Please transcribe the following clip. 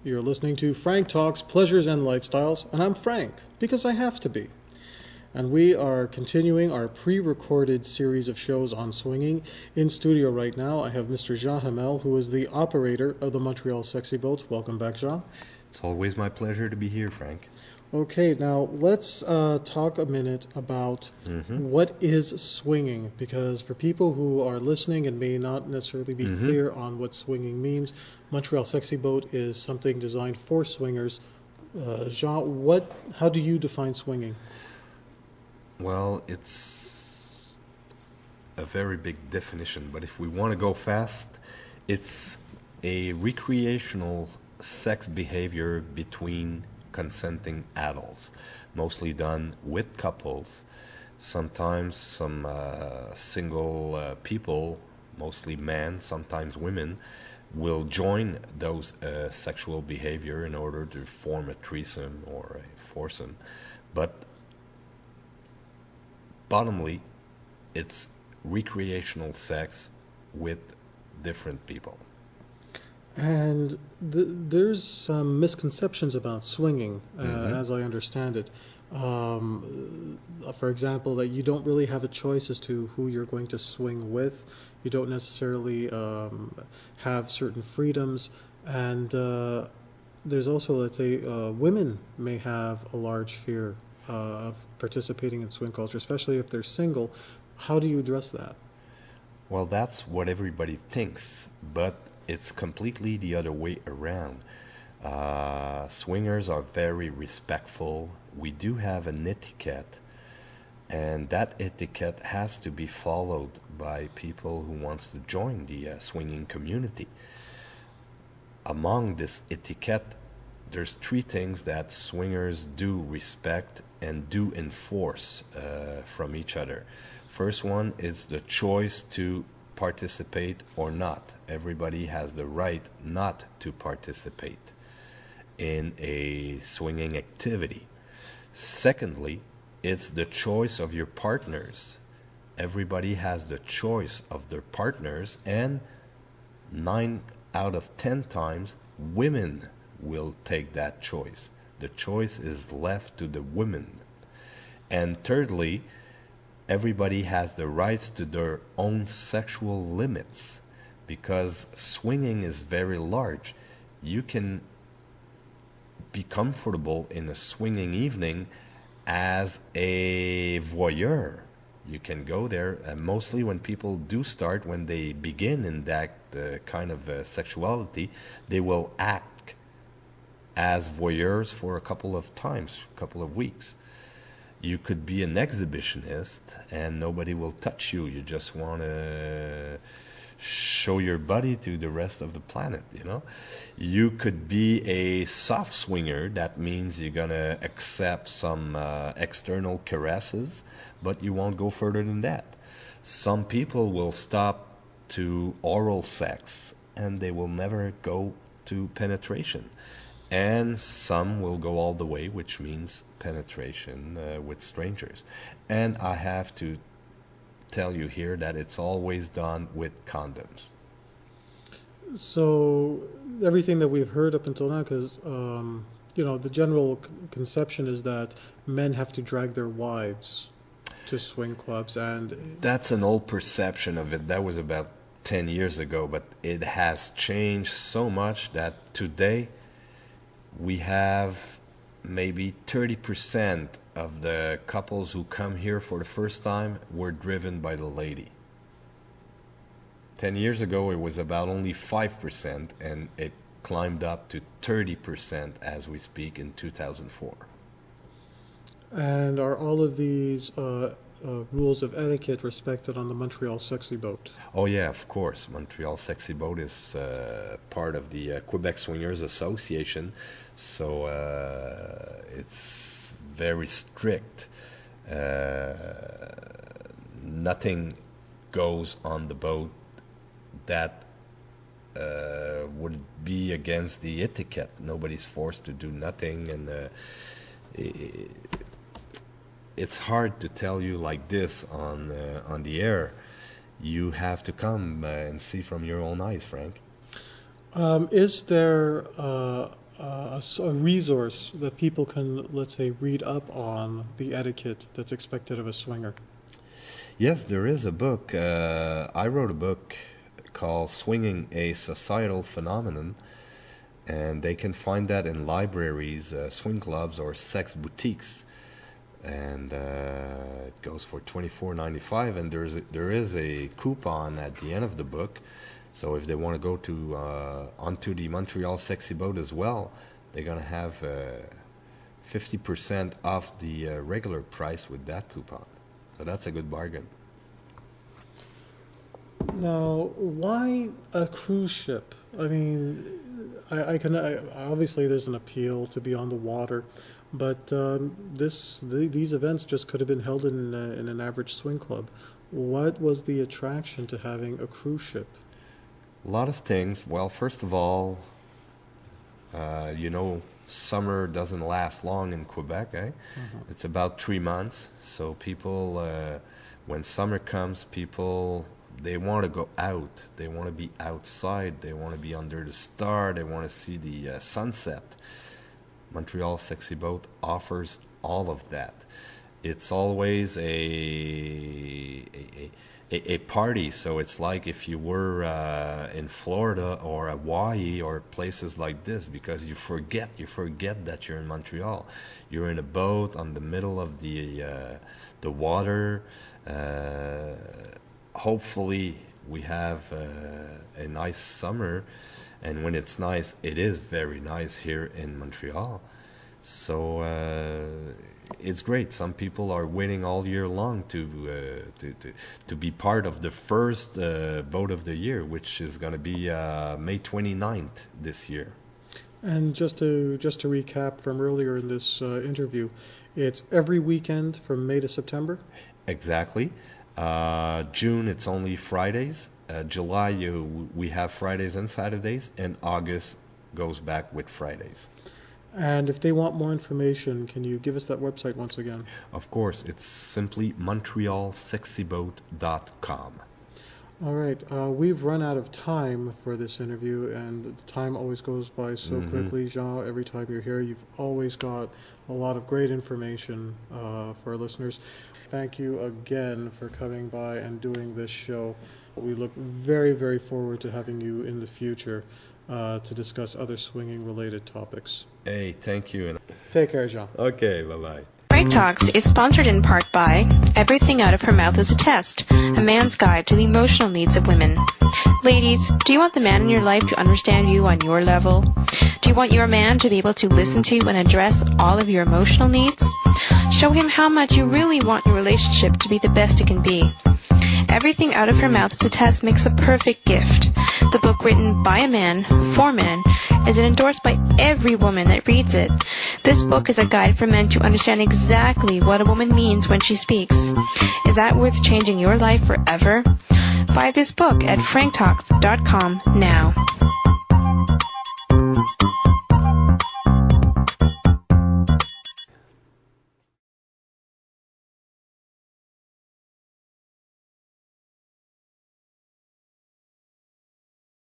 You're listening to Frank Talks Pleasures and Lifestyles, and I'm Frank, because I have to be. And we are continuing our pre-recorded series of shows on swinging. In studio right now, I have Mr. Jean Hamel, who is the operator of the Montreal Sexy Boat. Welcome back, Jean. It's always my pleasure to be here, Frank. Okay, now let's talk a minute about what is swinging, because for people who are listening and may not necessarily be clear on what swinging means, Montreal Sexy Boat is something designed for swingers. Jean, how do you define swinging? Well, it's a very big definition, but if we want to go fast, it's a recreational sex behavior between consenting adults, mostly done with couples. Sometimes some single people, mostly men, sometimes women, will join those sexual behavior in order to form a threesome or a foursome. But bottomly, it's recreational sex with different people. And there's some misconceptions about swinging, as I understand it. For example, that you don't really have a choice as to who you're going to swing with. You don't necessarily have certain freedoms. And there's also, let's say, women may have a large fear of participating in swing culture, especially if they're single. How do you address that? Well, that's what everybody thinks, but it's completely the other way around. Swingers are very respectful. We do have an etiquette, and that etiquette has to be followed by people who wants to join the swinging community. Among this etiquette, there's three things that swingers do respect and do enforce from each other. First one is the choice to participate or not. Everybody has the right not to participate in a swinging activity. Secondly, it's the choice of your partners. Everybody has the choice of their partners, and 9 out of 10 times women will take that choice. The choice is left to the women. And thirdly, everybody has the rights to their own sexual limits, because swinging is very large. You can be comfortable in a swinging evening as a voyeur. You can go there, and mostly when people do start, when they begin in that kind of sexuality, they will act as voyeurs for a couple of times, a couple of weeks. You could be an exhibitionist and nobody will touch you. You just want to show your body to the rest of the planet, you know. You could be a soft swinger. That means you're going to accept some external caresses, but you won't go further than that. Some people will stop to oral sex and they will never go to penetration. And some will go all the way, which means penetration with strangers. And I have to tell you here that it's always done with condoms. So everything that we've heard up until now, because the general conception is that men have to drag their wives to swing clubs, and that's an old perception of it. That was about 10 years ago, but it has changed so much that today we have maybe 30% of the couples who come here for the first time were driven by the lady. 10 years ago, it was about only 5%, and it climbed up to 30% as we speak in 2004. And are all of these rules of etiquette respected on the Montreal Sexy Boat? Oh yeah, of course. Montreal Sexy Boat is part of the Quebec Swingers Association, so it's very strict. Nothing goes on the boat that would be against the etiquette. Nobody's forced to do nothing, and it's hard to tell you like this on the air. You have to come and see from your own eyes, Frank. Is there a a resource that people can, let's say, read up on the etiquette that's expected of a swinger? Yes, there is a book. I wrote a book called Swinging, a Societal Phenomenon, and they can find that in libraries, swing clubs, or sex boutiques. And it goes for $24.95, and there is a coupon at the end of the book. So if they want to go to onto the Montreal Sexy Boat as well, they're gonna have 50% off the regular price with that coupon. So that's a good bargain. Now, why a cruise ship? I mean, obviously there's an appeal to be on the water, but these events just could have been held in an average swing club. What was the attraction to having a cruise ship? A lot of things. Well, first of all, summer doesn't last long in Quebec, eh? Mm-hmm. It's about 3 months. So people, when summer comes, they want to go out. They want to be outside. They want to be under the star. They want to see the sunset. Montreal Sexy Boat offers all of that. It's always a party, so it's like if you were in Florida or Hawaii or places like this, because you forget that you're in Montreal. You're in a boat on the middle of the water. Hopefully we have a nice summer, and when it's nice, it is very nice here in Montreal. So it's great. Some people are waiting all year long to be part of the first boat of the year, which is going to be May 29th this year. And just to recap from earlier in this interview, it's every weekend from May to September? Exactly. June, it's only Fridays. July, we have Fridays and Saturdays, and August goes back with Fridays. And if they want more information, can you give us that website once again? Of course, it's simply montrealsexyboat.com. All right. We've run out of time for this interview, and the time always goes by so quickly, Jean. Every time you're here, you've always got a lot of great information for our listeners. Thank you again for coming by and doing this show. We look very, very forward to having you in the future to discuss other swinging-related topics. Hey, thank you. Take care, Jean. Okay, bye-bye. Frank Talks is sponsored in part by Everything Out of Her Mouth is a Test, a man's guide to the emotional needs of women. Ladies, do you want the man in your life to understand you on your level? Do you want your man to be able to listen to you and address all of your emotional needs? Show him how much you really want your relationship to be the best it can be. Everything Out of Her Mouth is a Test makes a perfect gift. The book, written by a man, for men, is endorsed by every woman that reads it. This book is a guide for men to understand exactly what a woman means when she speaks. Is that worth changing your life forever? Buy this book at franktalks.com now.